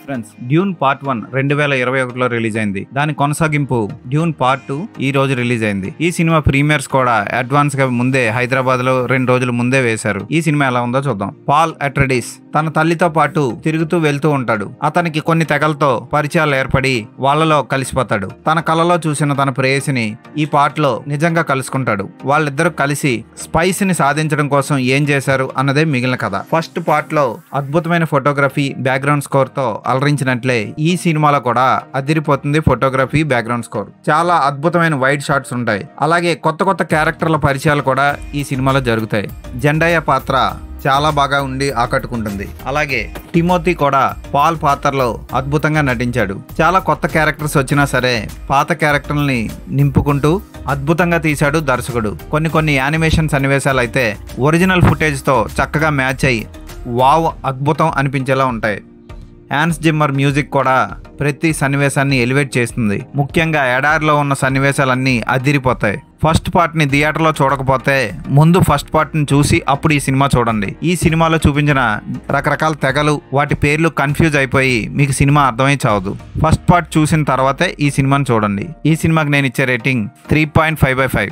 Friends, Dune part 1 2021లో release అయింది. దాని కొనసాగింపు డ్యూన్ పార్ట్ 2 ఈ రోజు రిలీజ్ అయింది. ఈ సినిమా ప్రీమియర్స్ కూడా అడ్వాన్స్ గా ముందే హైదరాబాద్ లో 2 రోజులు ముందే వేశారు. ఈ సినిమా ఎలా ఉందో చూద్దాం. పాల్ అట్రెడిస్ తన తల్లితో పాటు తిరుగుతూ వెళ్తూ ఉంటాడు. అతనికి కొన్ని తెగలతో పరిచయాలు ఏర్పడి వాళ్ళలో కలిసిపోతాడు. తన కలలో చూసిన తన ప్రేయసిని ఈ పార్ట్ లో నిజంగా కలుసుకుంటాడు. వాళ్ళిద్దరూ కలిసి స్పైస్ ని సాధించడం కోసం ఏం చేశారు అన్నదే మిగిలిన కథ. ఫస్ట్ పార్ట్ లో అద్భుతమైన ఫోటోగ్రఫీ, బ్యాక్గ్రౌండ్ స్కోర్ తో అలరించినట్లే ఈ సినిమాలో కూడా అదిరిపోతుంది. ఫోటోగ్రఫీ, బ్యాక్గ్రౌండ్ స్కోర్, చాలా అద్భుతమైన వైడ్ షాట్స్ ఉంటాయి. అలాగే కొత్త కొత్త క్యారెక్టర్ల పరిచయాలు కూడా ఈ సినిమాలో జరుగుతాయి. జెండాయా పాత్ర చాలా బాగా ఉండి ఆకట్టుకుంటుంది. అలాగే టిమోతి కూడా పాల్ పాత్రలో అద్భుతంగా నటించాడు. చాలా కొత్త క్యారెక్టర్స్ వచ్చినా సరే పాత క్యారెక్టర్ని నింపుకుంటూ అద్భుతంగా తీశాడు దర్శకుడు. కొన్ని యానిమేషన్ సన్నివేశాలు అయితే ఒరిజినల్ ఫుటేజ్తో చక్కగా మ్యాచ్ అయ్యి వావ్ అద్భుతం అనిపించేలా ఉంటాయి. హ్యాన్స్ జిమ్మర్ మ్యూజిక్ కూడా ప్రతి సన్నివేశాన్ని ఎలివేట్ చేస్తుంది. ముఖ్యంగా ఎడారిలో ఉన్న సన్నివేశాలన్నీ అదిరిపోతాయి. ఫస్ట్ పార్ట్ని థియేటర్లో చూడకపోతే ముందు ఫస్ట్ పార్ట్ని చూసి అప్పుడు ఈ సినిమా చూడండి. ఈ సినిమాలో చూపించిన రకరకాల తెగలు, వాటి పేర్లు కన్ఫ్యూజ్ అయిపోయి మీకు సినిమా అర్థమై చావదు. ఫస్ట్ పార్ట్ చూసిన తర్వాతే ఈ సినిమాని చూడండి. ఈ సినిమాకి నేను ఇచ్చే రేటింగ్ 3.5/5.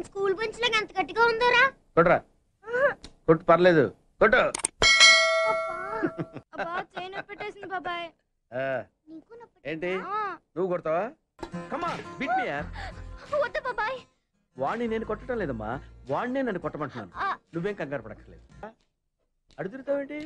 స్కూల్ బెంచ్ లాగా ఎంత గట్టిగా ఉందోరా? కొట్రా, కొట్టు, పర్లేదు, కొట్టు. బాబాయ్ ఏంటి నువ్వు కొడతావా? కమా బిట్ మీ యార్. వద్దు బాబాయ్. వాడిని నేను కొట్టడం లేదమ్మా, వాడినే నన్ను కొట్టమంటున్నాను. నువ్వేం కంగారు పడక్కర్లేదు. అడుగుతావేంటి?